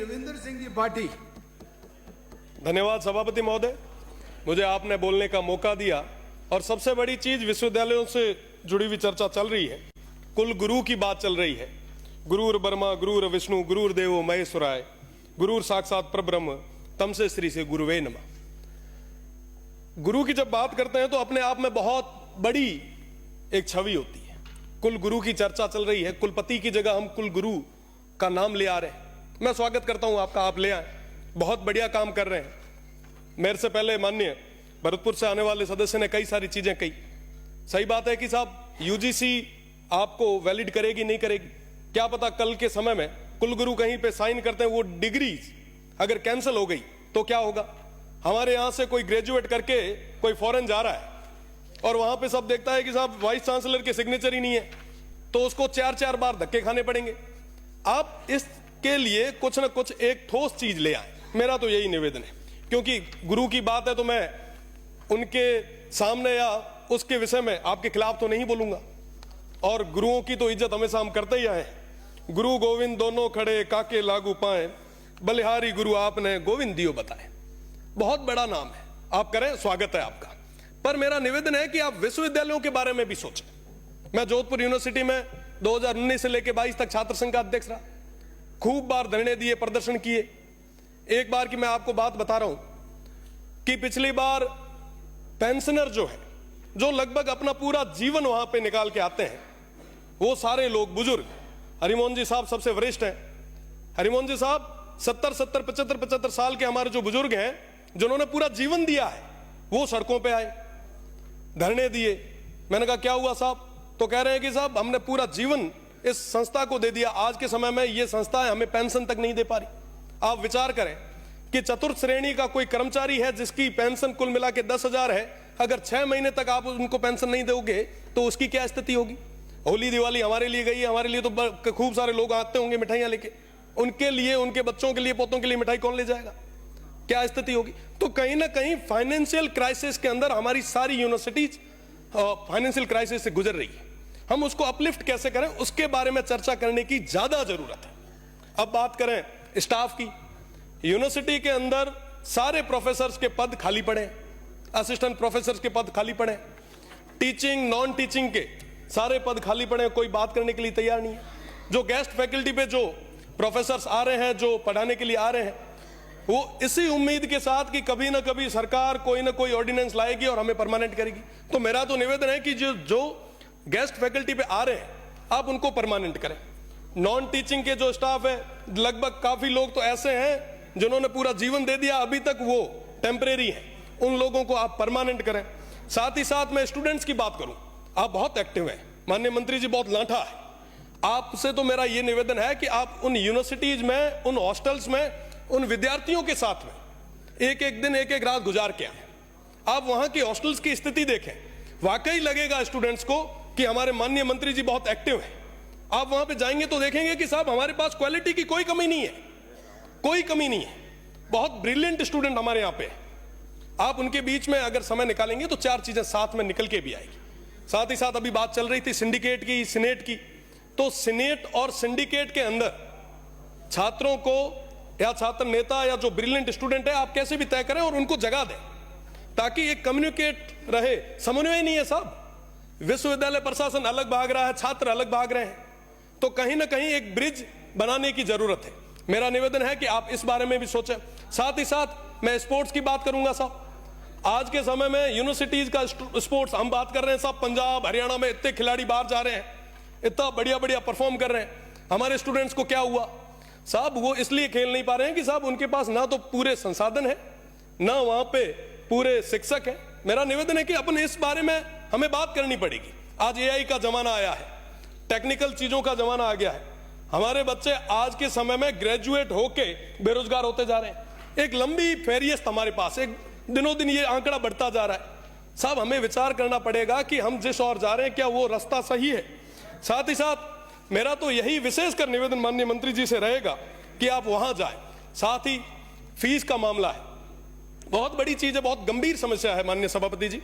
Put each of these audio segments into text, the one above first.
Ravindra Singh ji party. धन्यवाद सभापति महोदय, मुझे आपने बोलने का मौका दिया। और सबसे बड़ी चीज, विश्वविद्यालयों से जुड़ी हुई चर्चा चल रही है, कुल गुरु की बात चल रही है। गुरुर ब्रह्मा गुरुर विष्णु गुरुर देवो महेश्वराय गुरुर साक्षात परब्रह्म तमसे श्री से गुरुवे नमः। गुरु की जब बात करते हैं तो अपने आप में बहुत बड़ी एक छवि होती है। कुल गुरु की चर्चा चल रही है, कुलपति की जगह हम कुल गुरु का नाम ले आ रहे हैं। मैं स्वागत करता हूं आपका, आप ले आए, बहुत बढ़िया काम कर रहे हैं। मेरे से पहले माननीय भरतपुर से आने वाले सदस्य ने कई सारी चीजें कही। सही बात है कि साहब यूजीसी आपको वैलिड करेगी नहीं करेगी, क्या पता कल के समय में कुलगुरु कहीं पे साइन करते हैं, वो डिग्री अगर कैंसिल हो गई तो क्या होगा। हमारे यहां से कोई ग्रेजुएट करके कोई फॉरेन जा रहा है और वहां पे सब देखता है कि साहब वाइस चांसलर के सिग्नेचर ही नहीं है, तो उसको 4-4 बार धक्के खाने पड़ेंगे। आप इसके लिए कुछ ना कुछ एक ठोस चीज ले आए, मेरा तो यही निवेदन है। क्योंकि गुरु की बात है तो मैं उनके सामने या उसके विषय में आपके खिलाफ तो नहीं बोलूंगा, और गुरुओं की तो इज्जत हमेशा हम करते ही आए। गुरु गोविंद दोनों खड़े काके लागू पाए, बलिहारी गुरु आपने गोविंद दियो बताए। बहुत बड़ा नाम है, आप करें, स्वागत है आपका। पर मेरा निवेदन है कि आप विश्वविद्यालयों के बारे में भी सोचें। मैं जोधपुर यूनिवर्सिटी में 2019 से लेकर 22 तक छात्र संघ का अध्यक्ष रहा, खूब बार धरने दिए, प्रदर्शन किए। एक बार की मैं आपको बात बता रहा हूं कि पिछली बार पेंशनर जो है, जो लगभग अपना पूरा जीवन वहां पे निकाल के आते हैं, वो सारे लोग बुजुर्ग, हरिमोहन जी साहब सबसे वरिष्ठ हैं। हरिमोहन जी साहब 70, 75 साल के हमारे जो बुजुर्ग हैं, जिन्होंने पूरा जीवन दिया है, वो सड़कों पे आए, धरने दिए। मैंने कहा क्या हुआ साहब, तो कह रहे हैं कि साहब हमने पूरा जीवन इस संस्था को दे दिया, आज के समय में ये संस्था हमें पेंशन तक नहीं दे पा रही। आप विचार करें कि चतुर्थ श्रेणी का कोई कर्मचारी है जिसकी पेंशन कुल मिला के 10,000 है, अगर 6 महीने तक आप उनको पेंशन नहीं दोगे तो उसकी क्या स्थिति होगी। होली दिवाली हमारे लिए गई है, हमारे लिए तो खूब सारे लोग आते होंगे मिठाइयां लेके, उनके लिए, उनके बच्चों के लिए, पोतों के लिए मिठाई कौन ले जाएगा, क्या स्थिति होगी। तो कहीं ना कहीं फाइनेंशियल क्राइसिस के अंदर हमारी सारी यूनिवर्सिटीज फाइनेंशियल क्राइसिस से गुजर रही है। हम उसको अपलिफ्ट कैसे करें, उसके बारे में चर्चा करने की ज्यादा जरूरत है। अब बात करें स्टाफ की, यूनिवर्सिटी के अंदर सारे प्रोफेसर्स के पद खाली पड़े, असिस्टेंट प्रोफेसर्स के पद खाली पड़े, टीचिंग नॉन टीचिंग के सारे पद खाली पड़े, कोई बात करने के लिए तैयार नहीं है। जो गेस्ट फैकल्टी पे जो प्रोफेसर्स आ रहे हैं, जो पढ़ाने के लिए आ रहे हैं, वो इसी उम्मीद के साथ कि कभी ना कभी सरकार कोई ना कोई ऑर्डिनेंस लाएगी और हमें परमानेंट करेगी। तो मेरा तो निवेदन है कि जो गेस्ट फैकल्टी पे आ रहे हैं, आप उनको परमानेंट करें। नॉन टीचिंग के जो स्टाफ है, लगभग काफी लोग तो ऐसे हैं जिन्होंने पूरा जीवन दे दिया, अभी तक वो टेम्परेरी है, उन लोगों को आप परमानेंट करें। साथ ही साथ मैं स्टूडेंट्स की बात करूं, आप बहुत एक्टिव हैं, माननीय मंत्री जी बहुत लांठा है। आपसे तो मेरा ये निवेदन है कि आप उन यूनिवर्सिटीज में, उन हॉस्टल्स में, उन विद्यार्थियों के साथ में एक एक दिन, एक एक रात गुजार के आए। आप वहां की हॉस्टल्स की स्थिति देखें, वाकई लगेगा स्टूडेंट्स को कि हमारे माननीय मंत्री जी बहुत एक्टिव हैं। आप वहां पे जाएंगे तो देखेंगे कि साहब हमारे पास क्वालिटी की कोई कमी नहीं है, कोई कमी नहीं है। बहुत ब्रिलियंट स्टूडेंट हमारे यहाँ पे। आप उनके बीच में अगर समय निकालेंगे तो 4 चीजें साथ में निकल के भी आएगी। साथ ही साथ अभी बात चल रही थी सिंडिकेट की, सिनेट की, तो सिनेट और सिंडिकेट के अंदर छात्रों को या छात्र नेता या जो ब्रिलियंट स्टूडेंट है, आप कैसे भी तय करें और उनको जगह दें, ताकि एक कम्युनिकेट रहे। समन्वय नहीं है साहब, विश्वविद्यालय प्रशासन अलग भाग रहा है, छात्र अलग भाग रहे हैं, तो कहीं ना कहीं एक ब्रिज बनाने की जरूरत है। मेरा निवेदन है कि आप इस बारे में भी सोचें। साथ ही साथ मैं स्पोर्ट्स की बात करूंगा साहब। आज के समय में यूनिवर्सिटीज का स्पोर्ट्स हम बात कर रहे हैं साहब, पंजाब हरियाणा में इतने खिलाड़ी बाहर जा रहे हैं, इतना बढ़िया बढ़िया परफॉर्म कर रहे हैं। हमारे स्टूडेंट्स को क्या हुआ साहब, वो इसलिए खेल नहीं पा रहे हैं कि साहब उनके पास ना तो पूरे संसाधन है, ना वहां पे पूरे शिक्षक है। मेरा निवेदन है कि अपन इस बारे में हमें बात करनी पड़ेगी। आज एआई का जमाना आया है, टेक्निकल चीजों का जमाना आ गया है। हमारे बच्चे आज के समय में ग्रेजुएट होके बेरोजगार होते जा रहे हैं। एक लंबी फेरियस्त हमारे पास, एक दिनों दिन ये आंकड़ा बढ़ता जा रहा है। साहब हमें विचार करना पड़ेगा कि हम जिस ओर जा रहे हैं क्या वो रास्ता सही है। साथ ही साथ मेरा तो यही विशेषकर निवेदन माननीय मंत्री जी से रहेगा कि आप वहां जाएं। साथ ही फीस का मामला है, बहुत बड़ी चीज है, बहुत गंभीर समस्या है माननीय सभापति जी।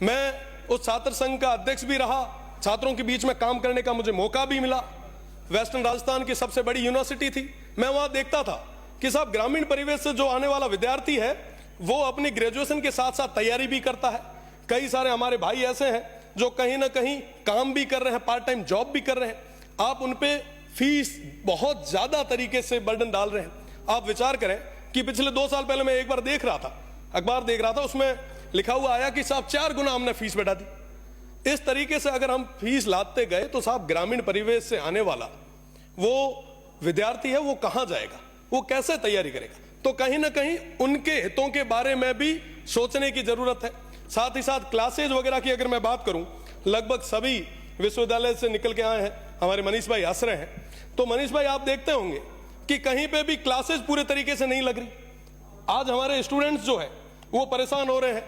मैं उस छात्र संघ का अध्यक्ष भी रहा, छात्रों के बीच में काम करने का मुझे मौका भी मिला। वेस्टर्न राजस्थान की सबसे बड़ी यूनिवर्सिटी थी, मैं वहां देखता था कि साहब ग्रामीण परिवेश से जो आने वाला विद्यार्थी है वो अपनी ग्रेजुएशन के साथ साथ तैयारी भी करता है। कई सारे हमारे भाई ऐसे हैं जो कहीं ना कहीं काम भी कर रहे हैं, पार्ट टाइम जॉब भी कर रहे हैं। आप उन पे फीस बहुत ज्यादा तरीके से बर्डन डाल रहे हैं। आप विचार करें कि पिछले 2 साल पहले मैं एक बार देख रहा था, अखबार देख रहा था, उसमें लिखा हुआ आया कि साहब 4 गुना हमने फीस बढ़ा दी। इस तरीके से अगर हम फीस लाते गए तो साहब ग्रामीण परिवेश से आने वाला वो विद्यार्थी है वो कहां जाएगा, वो कैसे तैयारी करेगा? तो कहीं ना कहीं उनके हितों के बारे में भी सोचने की जरूरत है। साथ ही साथ क्लासेज वगैरह की अगर मैं बात करूं, लगभग सभी विश्वविद्यालय से निकल के आए हैं। हमारे मनीष भाई हंस रहे हैं, तो मनीष भाई आप देखते होंगे कि कहीं पे भी क्लासेज पूरे तरीके से नहीं लग रही। आज हमारे स्टूडेंट्स जो है वो परेशान हो रहे हैं।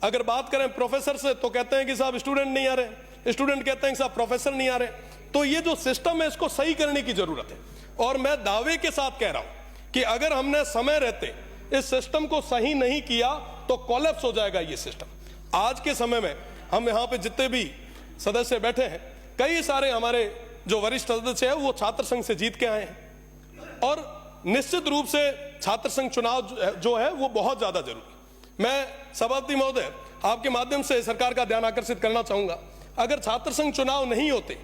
अगर बात करें प्रोफेसर से तो कहते हैं कि साहब स्टूडेंट नहीं आ रहे, स्टूडेंट कहते हैं कि साहब प्रोफेसर नहीं आ रहे। तो ये जो सिस्टम है इसको सही करने की जरूरत है। और मैं दावे के साथ कह रहा हूं कि अगर हमने समय रहते इस सिस्टम को सही नहीं किया तो कोलैप्स हो जाएगा ये सिस्टम। आज के समय में हम यहाँ पे जितने भी सदस्य बैठे हैं, कई सारे हमारे जो वरिष्ठ सदस्य हैं वो छात्र संघ से जीत के आए हैं और निश्चित रूप से छात्र संघ चुनाव जो है वो बहुत ज्यादा जरूरी। मैं सभापति महोदय आपके माध्यम से सरकार का ध्यान आकर्षित करना चाहूंगा, अगर छात्र संघ चुनाव नहीं होते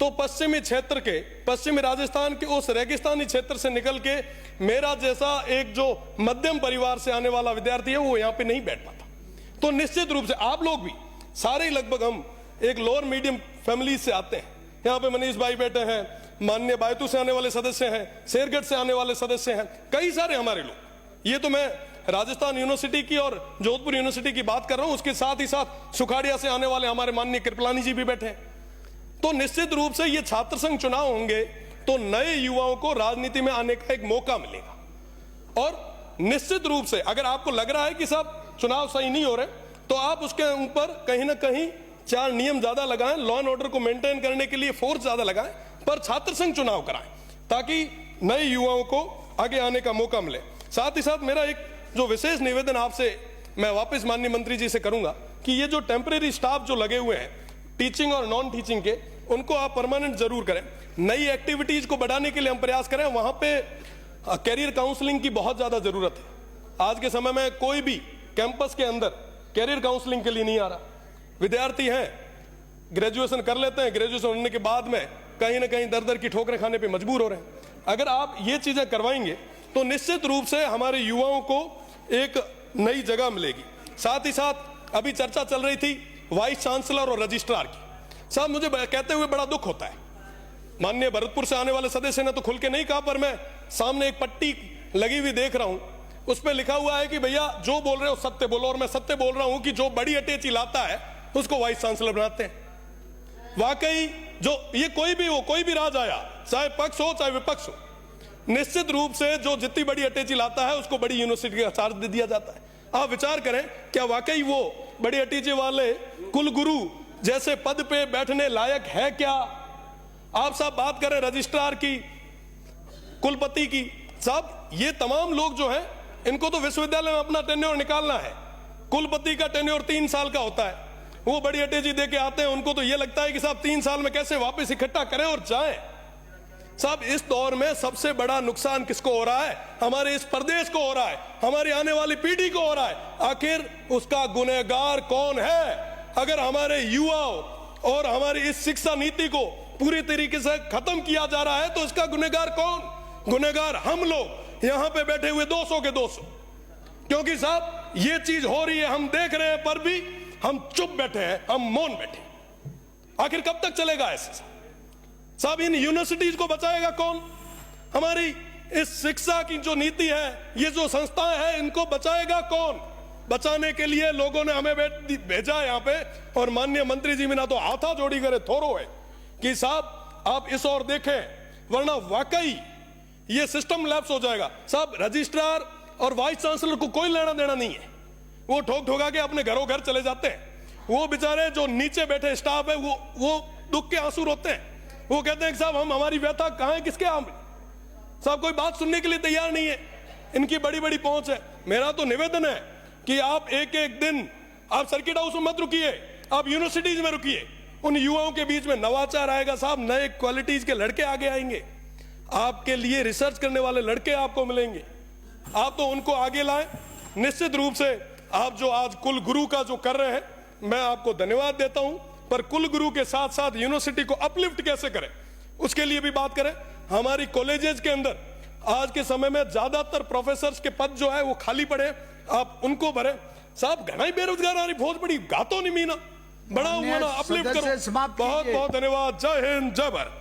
तो पश्चिमी क्षेत्र के, पश्चिमी राजस्थान के उस रेगिस्तानी क्षेत्र से निकल के मेरा जैसा एक जो मध्यम परिवार से आने वाला विद्यार्थी है वो यहाँ पे नहीं बैठ पाता। तो निश्चित रूप से आप लोग भी सारे लगभग हम एक लोअर मीडियम फैमिली से आते हैं। यहाँ पे मनीष भाई बैठे हैं, माननीय बायतू से आने वाले सदस्य हैं, शेरगढ़ से आने वाले सदस्य हैं, कई सारे हमारे लोग। ये तो मैं राजस्थान यूनिवर्सिटी की और जोधपुर यूनिवर्सिटी की बात कर रहा हूं, उसके साथ ही साथ सुखाड़िया से आने वाले हमारे माननीय कृपलानी जी भी बैठे हैं। तो निश्चित रूप से ये छात्र संघ चुनाव होंगे तो नए युवाओं को राजनीति में आने का एक मौका मिलेगा। और निश्चित रूप से अगर आपको लग रहा है कि साहब चुनाव सही नहीं हो रहे तो आप उसके ऊपर कहीं ना कहीं 4 नियम ज्यादा लगाएं, लॉ एंड ऑर्डर को मेंटेन करने के लिए फोर्स ज्यादा लगाएं, पर छात्र संघ चुनाव कराएं ताकि नए युवाओं को आगे आने का मौका मिले। साथ ही साथ मेरा एक जो विशेष निवेदन आपसे मैं वापस माननीय मंत्री जी से करूंगा कि ये जो टेम्परेरी स्टाफ जो लगे हुए हैं टीचिंग और नॉन टीचिंग के, उनको आप परमानेंट जरूर करें। नई एक्टिविटीज को बढ़ाने के लिए हम प्रयास करें। वहां पे कैरियर काउंसलिंग की बहुत ज्यादा जरूरत है। आज के समय में कोई भी कैंपस के अंदर कैरियर काउंसलिंग के लिए नहीं आ रहा। विद्यार्थी हैं, ग्रेजुएशन कर लेते हैं, ग्रेजुएशन होने के बाद में कहीं ना कहीं दर दर की ठोकरें खाने पे मजबूर हो रहे हैं। अगर आप ये चीजें करवाएंगे तो निश्चित रूप से हमारे युवाओं को एक नई जगह मिलेगी। साथ ही साथ अभी चर्चा चल रही थी वाइस चांसलर और रजिस्ट्रार की। साहब मुझे कहते हुए बड़ा दुख होता है, माननीय भरतपुर से आने वाले सदस्य ने तो खुल के नहीं कहा, पर मैं सामने एक पट्टी लगी हुई देख रहा हूं, उस पर लिखा हुआ है कि भैया जो बोल रहे हो सत्य बोलो। और मैं सत्य बोल रहा हूं कि जो बड़ी अटैची लाता है उसको वाइस चांसलर बनाते हैं। वाकई जो ये कोई भी हो, कोई भी राज आया, चाहे पक्ष हो चाहे विपक्ष हो, निश्चित रूप से जो जितनी बड़ी अटैची लाता है उसको बड़ी यूनिवर्सिटी का चार्ज दे दिया जाता है। आप विचार करें, क्या वाकई वो बड़ी अटैची वाले कुलगुरु जैसे पद पे बैठने लायक है क्या? आप साहब बात करें रजिस्ट्रार की, कुलपति की, साहब ये तमाम लोग जो हैं इनको तो विश्वविद्यालय में अपना टेन्योर निकालना है। कुलपति का टेन्योर 3 साल का होता है, वो बड़ी अटैची दे के आते हैं, उनको तो ये लगता है कि साहब 3 साल में कैसे वापस इकट्ठा करें और जाएं। साहब इस दौर में सबसे बड़ा नुकसान किसको हो रहा है? हमारे इस प्रदेश को हो रहा है, हमारी आने वाली पीढ़ी को हो रहा है। आखिर उसका गुनहगार कौन है? अगर हमारे युवाओं और हमारी इस शिक्षा नीति को पूरी तरीके से खत्म किया जा रहा है तो इसका गुनहगार कौन? गुनहगार हम लोग यहां पे बैठे हुए 200 के 200। क्योंकि साहब ये चीज हो रही है, हम देख रहे हैं, पर भी हम चुप बैठे हैं, हम मौन बैठे। आखिर कब तक चलेगा ऐसे? साहब इन यूनिवर्सिटीज को बचाएगा कौन? हमारी इस शिक्षा की जो नीति है, ये जो संस्थाएं हैं, इनको बचाएगा कौन? बचाने के लिए लोगों ने हमें भेजा यहाँ पे, और माननीय मंत्री जी बिना तो हाथा जोड़ी करे थोरो है कि साहब आप इस ओर देखें, वरना वाकई ये सिस्टम लैप्स हो जाएगा। साहब रजिस्ट्रार और वाइस चांसलर को कोई लेना देना नहीं है, वो ठोक ठोका के अपने घरों घर चले जाते हैं। वो बेचारे जो नीचे बैठे स्टाफ है वो दुख के आंसू रोते हैं। वो कहते हैं कि साहब हम हमारी व्यथा कहां है, किसके आम? साहब कोई बात सुनने के लिए तैयार नहीं है, इनकी बड़ी बड़ी पहुंच है। मेरा तो निवेदन है कि आप एक एक दिन आप सर्किट हाउस में मत रुकिए, आप यूनिवर्सिटीज में रुकिए। उन युवाओं के बीच में नवाचार आएगा साहब, नए क्वालिटीज के लड़के आगे आएंगे, आपके लिए रिसर्च करने वाले लड़के आपको मिलेंगे, आप तो उनको आगे लाएं। निश्चित रूप से आप जो आज कुल गुरु का जो कर रहे हैं, मैं आपको धन्यवाद देता हूं, पर कुल गुरु के साथ साथ यूनिवर्सिटी को अपलिफ्ट कैसे करें उसके लिए भी बात करें। हमारी कॉलेजेस के अंदर आज के समय में ज्यादातर प्रोफेसर्स के पद जो है वो खाली पड़े, आप उनको भरे। साहब घना बेरोजगार आ रही, बहुत बड़ी गातो नहीं मीना, बड़ा हुआ ना, अपलिफ्ट करो। बहुत बहुत धन्यवाद। जय हिंद, जय भारत।